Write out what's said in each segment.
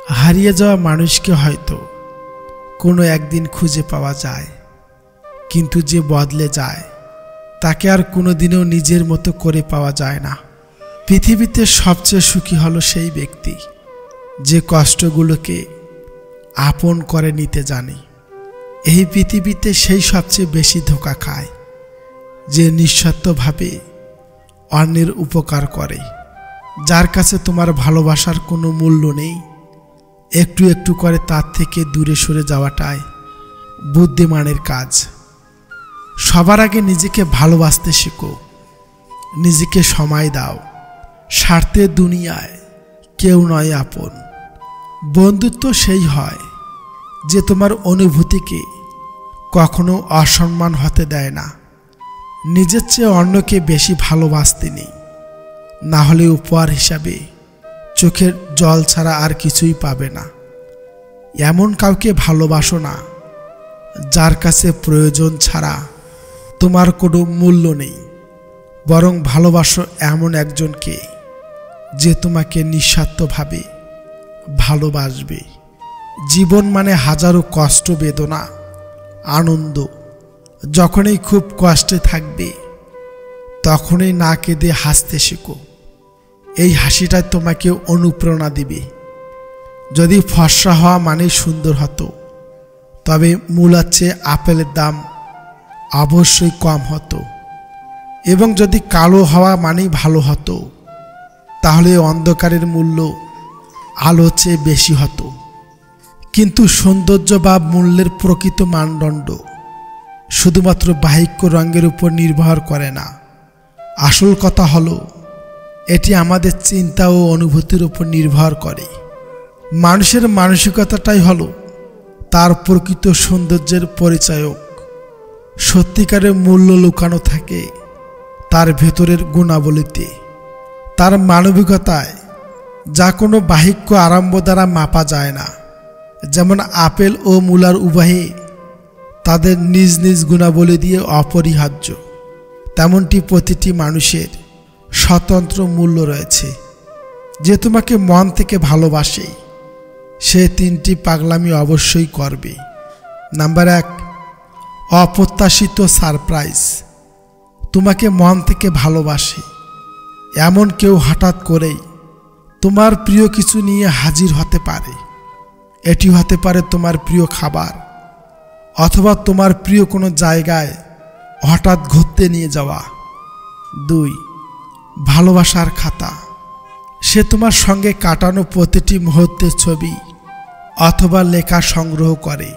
হারিয়ে যাওয়া মানুষকে হয়তো কোনো একদিন খুঁজে পাওয়া যায়, কিন্তু যে বদলে যায় তাকে আর কোনোদিনও নিজের মতো করে পাওয়া যায় না। পৃথিবীতে সবচেয়ে সুখী হলো সেই ব্যক্তি যে কষ্টগুলোকে আপন করে নিতে জানে। এই পৃথিবীতে সেই সবচেয়ে বেশি ধোঁকা খায় যে নিঃস্বার্থভাবে অন্যের উপকার করে, যার কাছে তোমার ভালোবাসার কোনো মূল্য নেই। একটু একটু করে তার থেকে দূরে সরে যাওয়াটাই বুদ্ধিমানের কাজ। সবার আগে নিজেকে ভালোবাসতে শেখো, নিজেকে সময় দাও। স্বার্থের দুনিয়ায় কেউ নয় আপন। বন্ধুত্ব সেই হয় যে তোমার অনুভূতিকে কখনো অসম্মান হতে দেয় না। নিজের চেয়ে অন্যকে বেশি ভালোবাসতে নেই, না হলে উপহার হিসাবে চোখের জল ছাড়া আর কিছুই পাবে না। এমন কাউকে ভালোবাসো না যার কাছে প্রয়োজন ছাড়া তোমার কোনো মূল্য নেই, বরং ভালোবাসো এমন একজনকে যে তোমাকে নিঃস্বার্থভাবে ভালোবাসবে। জীবন মানে হাজারো কষ্ট, বেদনা, আনন্দ। যখনই খুব কষ্টে থাকবে তখনই না কেঁদে হাসতে শেখো। এই হাসিটাই তোমাকে অনুপ্রেরণা দিবে। যদি ফর্সা হওয়া মানে সুন্দর হতো, তবে মূলার চেয়ে আপেলের দাম অবশ্যই কম হতো। এবং যদি কালো হওয়া মানেই ভালো হতো, তাহলে অন্ধকারের মূল্য আলো চেয়ে বেশি হতো। কিন্তু সৌন্দর্য বা মূল্যের প্রকৃত মানদণ্ড শুধুমাত্র বাহ্যিক রঙের উপর নির্ভর করে না। আসল কথা হলো এটি আমাদের চিন্তা ও অনুভূতির উপর নির্ভর করে। মানুষের মানসিকতাটাই হলো তার প্রকৃত সৌন্দর্যের পরিচায়ক। সত্যিকারের মূল্য লুকানো থাকে তার ভেতরের গুণাবলীতে, তার মানবিকতায়, যা কোনো বাহ্যিক আরম্ভ দ্বারা মাপা যায় না। যেমন আপেল ও মূলার উভয়ে তাদের নিজ নিজ গুণাবলী দিয়ে অপরিহার্য, তেমনটি প্রতিটি মানুষের স্বতন্ত্র মূল্য রয়েছে। যে তোমাকে মন থেকে ভালোবাসে সে তিনটি পাগলামি অবশ্যই করবে। নাম্বার 1, অপ্রত্যাশিত সারপ্রাইজ। তোমাকে মন থেকে ভালোবাসে এমন কেউ হঠাৎ করেই তোমার প্রিয় কিছু নিয়ে হাজির হতে পারে। এটি হতে পারে তোমার প্রিয় খাবার, অথবা তোমার প্রিয় কোনো জায়গায় হঠাৎ ঘুরতে নিয়ে যাওয়া। 2, ভালোবাসার খাতা। সে তোমার সঙ্গে কাটানো প্রতিটি মুহূর্তের ছবি অথবা লেখা সংগ্রহ করে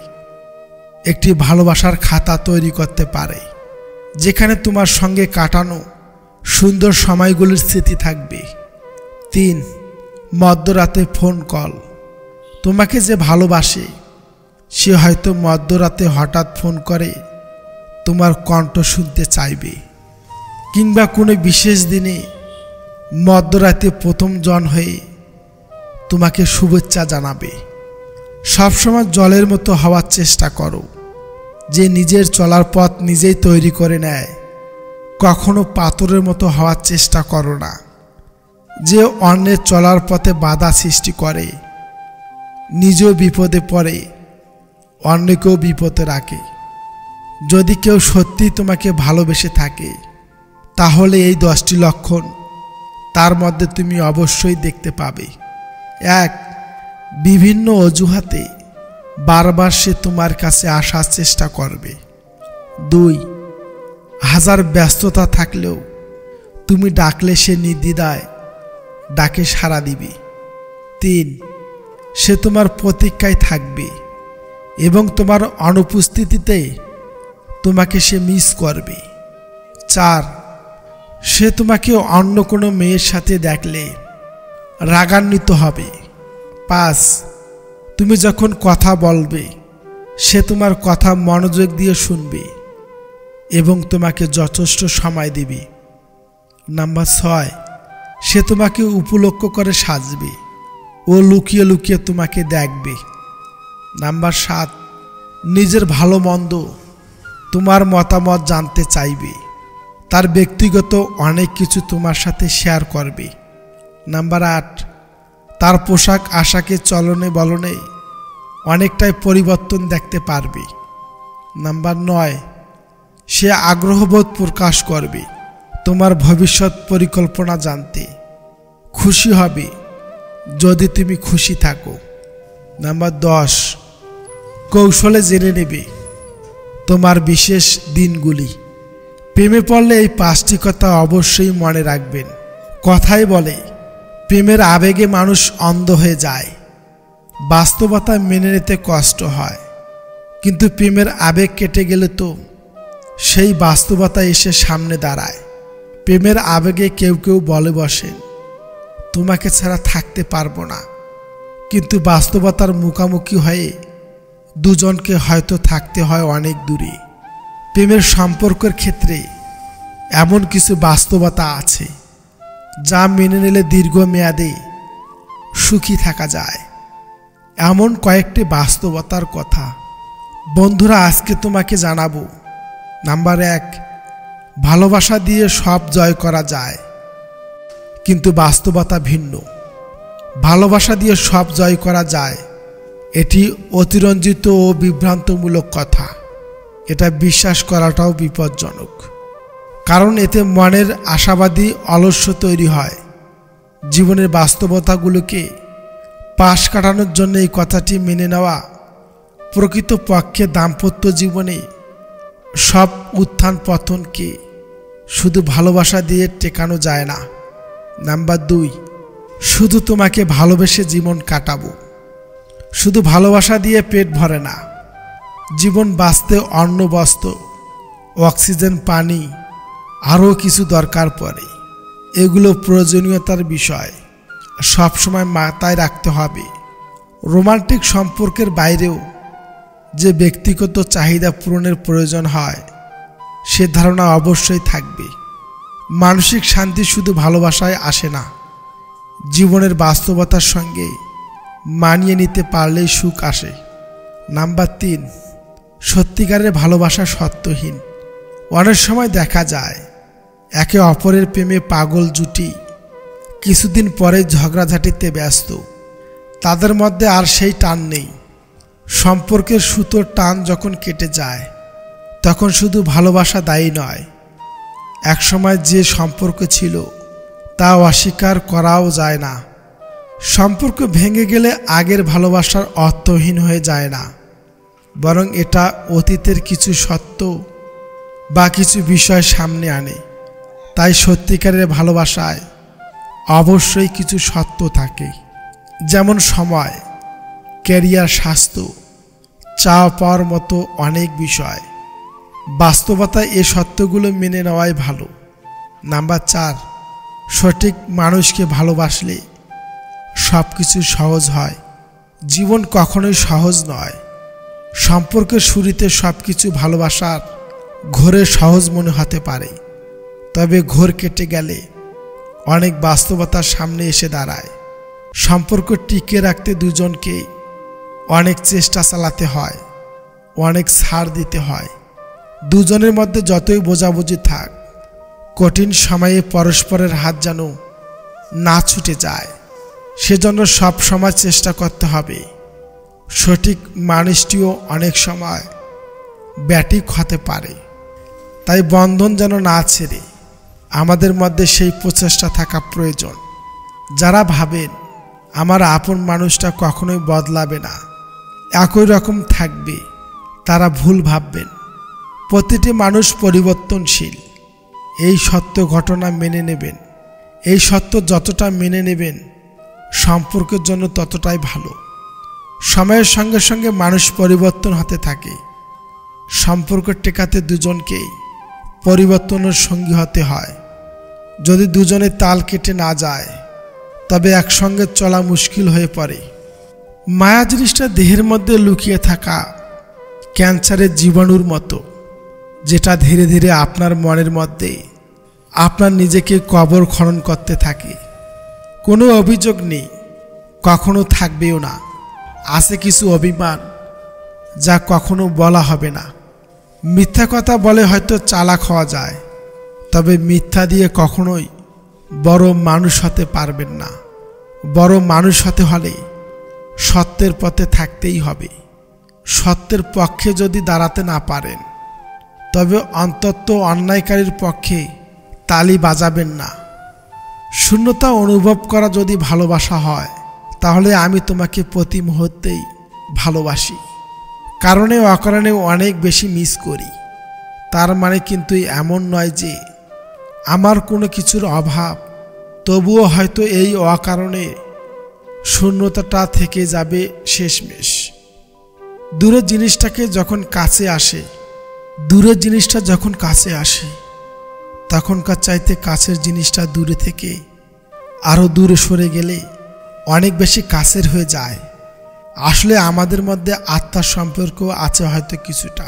একটি ভালোবাসার খাতা তৈরি করতে পারে, যেখানে তোমার সঙ্গে কাটানো সুন্দর সময়গুলির স্মৃতি থাকবে। 3, মধ্যরাতে ফোন কল। তোমাকে যে ভালোবাসে সে হয়তো মধ্যরাতে হঠাৎ ফোন করে তোমার কণ্ঠ শুনতে চাইবে, কিংবা কোনো বিশেষ দিনে মধ্যরাতে প্রথম জন হয়ে তোমাকে শুভেচ্ছা জানাবে। সবসময় জলের মতো হওয়ার চেষ্টা করো, যে নিজের চলার পথ নিজেই তৈরি করে নেয়। কখনো পাথরের মতো হওয়ার চেষ্টা করো না, যে অন্যের চলার পথে বাধা সৃষ্টি করে, নিজেও বিপদে পড়ে, অন্যকেও বিপদে রাখে। যদি কেউ সত্যি তোমাকে ভালোবেসে থাকে, তাহলে এই 10টি লক্ষণ তার মধ্যে তুমি অবশ্যই দেখতে পাবে। 1, বিভিন্ন অজুহাতে বারবার সে তোমার কাছে আসার চেষ্টা করবে। 2, হাজার ব্যস্ততা থাকলেও তুমি ডাকলে সে নির্দ্বিধায় ডাকে সাড়া দিবে। 3, সে তোমার প্রতীক্ষায় থাকবে এবং তোমার অনুপস্থিতিতে তোমাকে সে মিস করবে। 4, সে তোমাকে অন্য কোনো মেয়ের সাথে দেখলে রাগান্বিত হবে। 5, তুমি যখন কথা বলবে সে তোমার কথা মনোযোগ দিয়ে শুনবে এবং তোমাকে যথেষ্ট সময় দিবে। নাম্বার 6, সে তোমাকে উপলক্ষ করে সাজবে ও লুকিয়ে লুকিয়ে তোমাকে দেখবে। নাম্বার 7, নিজের ভালো মন্দ, তোমার মতামত জানতে চাইবে। তার ব্যক্তিগত অনেক কিছু তোমার সাথে শেয়ার করবে। নাম্বার 8, তার পোশাক আশাকে চলনে বলনে অনেকটাই পরিবর্তন দেখতে পারবে। নাম্বার 9, সে আগ্রহবোধ প্রকাশ করবে তোমার ভবিষ্যৎ পরিকল্পনা জানতে। খুশি হবে যদি তুমি খুশি থাকো। নাম্বার 10, কৌশলে জেনে নেবে তোমার বিশেষ দিনগুলি। প্রেমে পড়লে এই 5টি কথা অবশ্যই মনে রাখবেন। কথাই বলে প্রেমের আবেগে মানুষ অন্ধ হয়ে যায়। বাস্তবতা মেনে নিতে কষ্ট হয়, কিন্তু প্রেমের আবেগ কেটে গেলে তো সেই বাস্তবতা এসে সামনে দাঁড়ায়। প্রেমের আবেগে কেউ কেউ বলে বসেন তোমাকে ছাড়া থাকতে পারবো না, কিন্তু বাস্তবতার মুখোমুখি হয়ে দুজনকে হয়তো থাকতে হয় অনেক দূরে। প্রেমের সম্পর্কের ক্ষেত্রে এমন কিছু বাস্তবতা আছে যা মেনে নিলে দীর্ঘমেয়াদে সুখী থাকা যায়। এমন কয়েকটি বাস্তবতার কথা বন্ধুরা আজকে তোমাকে জানাবো। নাম্বার 1, ভালোবাসা দিয়ে সব জয় করা যায়, কিন্তু বাস্তবতা ভিন্ন। ভালোবাসা দিয়ে সব জয় করা যায় এটি অতিরঞ্জিত ও বিভ্রান্তমূলক কথা। এটা বিশ্বাস করাটাও বিপজ্জনক, কারণ এতে মনের আশাবাদী অলস্য তৈরি হয়। জীবনের বাস্তবতাগুলোকে পাশ কাটানোর জন্য এই কথাটি মেনে নেওয়া প্রকৃতপক্ষে দাম্পত্য জীবনে সব উত্থান পতনকে শুধু ভালোবাসা দিয়ে টেকানো যায় না। নাম্বার 2, শুধু তোমাকে ভালোবেসে জীবন কাটাবো। শুধু ভালোবাসা দিয়ে পেট ভরে না। জীবন বাঁচতে অন্ন, বস্ত্র, অক্সিজেন, পানি আরও কিছু দরকার পড়ে। এগুলো প্রয়োজনীয়তার বিষয়, সবসময় মাথায় রাখতে হবে। রোমান্টিক সম্পর্কের বাইরেও যে ব্যক্তিগত চাহিদা পূরণের প্রয়োজন হয় সে ধারণা অবশ্যই থাকবে। মানসিক শান্তি শুধু ভালোবাসায় আসে না, জীবনের বাস্তবতার সঙ্গে মানিয়ে নিতে পারলেই সুখ আসে। নাম্বার 3, সত্যিকারের ভালোবাসা সত্যহীন। অনেক সময় দেখা যায় একে অপরের প্রেমে পাগল জুটি কিছুদিন পরে ঝগড়াঝাটিতে ব্যস্ত। তাদের মধ্যে আর সেই টান নেই। সম্পর্কের সুতোর টান যখন কেটে যায় তখন শুধু ভালোবাসা দায়ী নয়, একসময় যে সম্পর্ক ছিল তা অস্বীকার করাও যায় না। সম্পর্ক ভেঙে গেলে আগের ভালোবাসার অর্থহীন হয়ে যায় না, বরং এটা অতীতের কিছু সত্য বা কিছু বিষয় সামনে আনে। তাই সত্যিকারের ভালোবাসায় অবশ্যই কিছু সত্য থাকে, যেমন সময়, ক্যারিয়ার, স্বাস্থ্য, চাওয়া পাওয়ার মতো অনেক বিষয়। বাস্তবতায় এ সত্যগুলো মেনে নেওয়াই ভালো। নাম্বার 4, সঠিক মানুষকে ভালোবাসলে সব কিছু সহজ হয়। জীবন কখনোই সহজ নয়। সম্পর্কের শুরুতে সব কিছু ভালোবাসার ঘোরে সহজ মনে হতে পারে, তবে ঘোর কেটে গেলে অনেক বাস্তবতার সামনে এসে দাঁড়ায়। সম্পর্ক টিকিয়ে রাখতে দুজনকে অনেক চেষ্টা চালাতে হয়, অনেক ছাড় দিতে হয়। দুজনের মধ্যে যতই বোঝাবুঝি থাক, কঠিন সময়ে পরস্পরের হাত যেন না ছুটে যায়, সেজন্য সব সময় চেষ্টা করতে হবে। সঠিক মানুষটিও অনেক সময় ব্যাটিক হতে পারে, তাই বন্ধন যেন না ছেড়ে আমাদের মধ্যে সেই প্রচেষ্টা থাকা প্রয়োজন। যারা ভাবেন আমার আপন মানুষটা কখনোই বদলাবে না, একই রকম থাকবে, তারা ভুল ভাববেন। প্রতিটি মানুষ পরিবর্তনশীল, এই সত্য ঘটনা মেনে নেবেন। এই সত্য যতটা মেনে নেবেন সম্পর্কের জন্য ততটাই ভালো। সময়ের সঙ্গে সঙ্গে মানুষ পরিবর্তন হতে থাকে। সম্পর্ক টেকাতে দুজনকেই পরিবর্তনের সঙ্গী হতে হয়। যদি দুজনের তাল কেটে না যায় তবে একসঙ্গে চলা মুশকিল হয়ে পড়ে। মায়া জিনিসটা দেহের মধ্যে লুকিয়ে থাকা ক্যান্সারের জীবাণুর মতো, যেটা ধীরে ধীরে আপনার মনের মধ্যে আপনার নিজেকে কবর খনন করতে থাকে। কোনো অভিযোগ নেই, কখনো থাকবেও না। আছে কিছু অভিমান যা কখনো বলা হবে না। মিথ্যা কথা বলে হয়তো চালাক হওয়া যায়, তবে মিথ্যা দিয়ে কখনোই বড় মানুষ হতে পারবেন না। বড় মানুষ হতে হলে সত্যের পথে থাকতেই হবে। সত্যের পক্ষে যদি দাঁড়াতে না পারেন তবে অন্তত অন্যায়কারীর পক্ষে তালি বাজাবেন না। শূন্যতা অনুভব করা যদি ভালোবাসা হয় তাহলে আমি তোমাকে প্রতি মুহূর্তেই ভালোবাসি। কারণে অকারণে অনেক বেশি মিস করি। তার মানে কিন্তু এমন নয় যে আমার কোনো কিছুর অভাব, তবুও হয়তো এই অকারণে শূন্যতাটা থেকে যাবে শেষমেশ। দূরের জিনিসটা যখন কাছে আসে তখনকার চাইতে কাছের জিনিসটা দূরে থেকে আরও দূরে সরে গেলে অনেক বেশি কাছের হয়ে যায়। আসলে আমাদের মধ্যে আত্মার সম্পর্ক আছে হয়তো কিছুটা,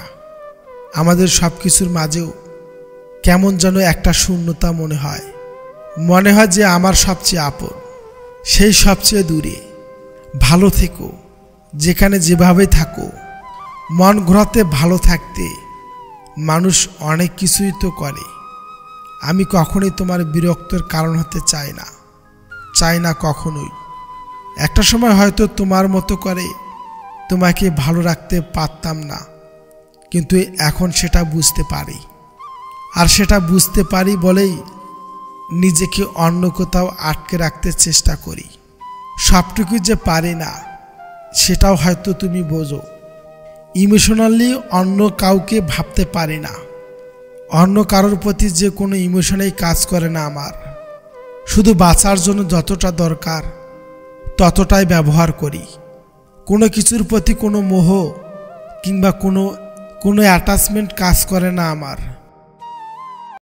আমাদের সব কিছুর মাঝেও কেমন যেন একটা শূন্যতা মনে হয় যে আমার সবচেয়ে আপন সেই সবচেয়ে দূরে। ভালো থেকো, যেখানে যেভাবে থাকো। মন ঘোরাতে ভালো থাকতে মানুষ অনেক কিছুই তো করে। আমি কখনোই তোমার বিরক্তের কারণ হতে চাই না কখনোই। একটা সময় হয়তো তোমার মতো করে তোমাকে ভালো রাখতে পারতাম না, কিন্তু এখন সেটা বুঝতে পারি। আর সেটা বুঝতে পারি বলেই নিজেকে অন্য কোথাও আটকে রাখতে চেষ্টা করি। সবটুকু যে পারি না সেটাও হয়তো তুমি বোঝো। ইমোশনালি অন্য কাউকে ভাবতে পারি না। অন্য কারোর প্রতি যে কোনো ইমোশনেই কাজ করে না আমার। শুধু বাঁচার জন্য যতটা দরকার ততটাই ব্যবহার করি। কোনো কিছুর প্রতি কোনো মোহ কিংবা কোনো অ্যাটাচমেন্ট কাজ করে না আমার।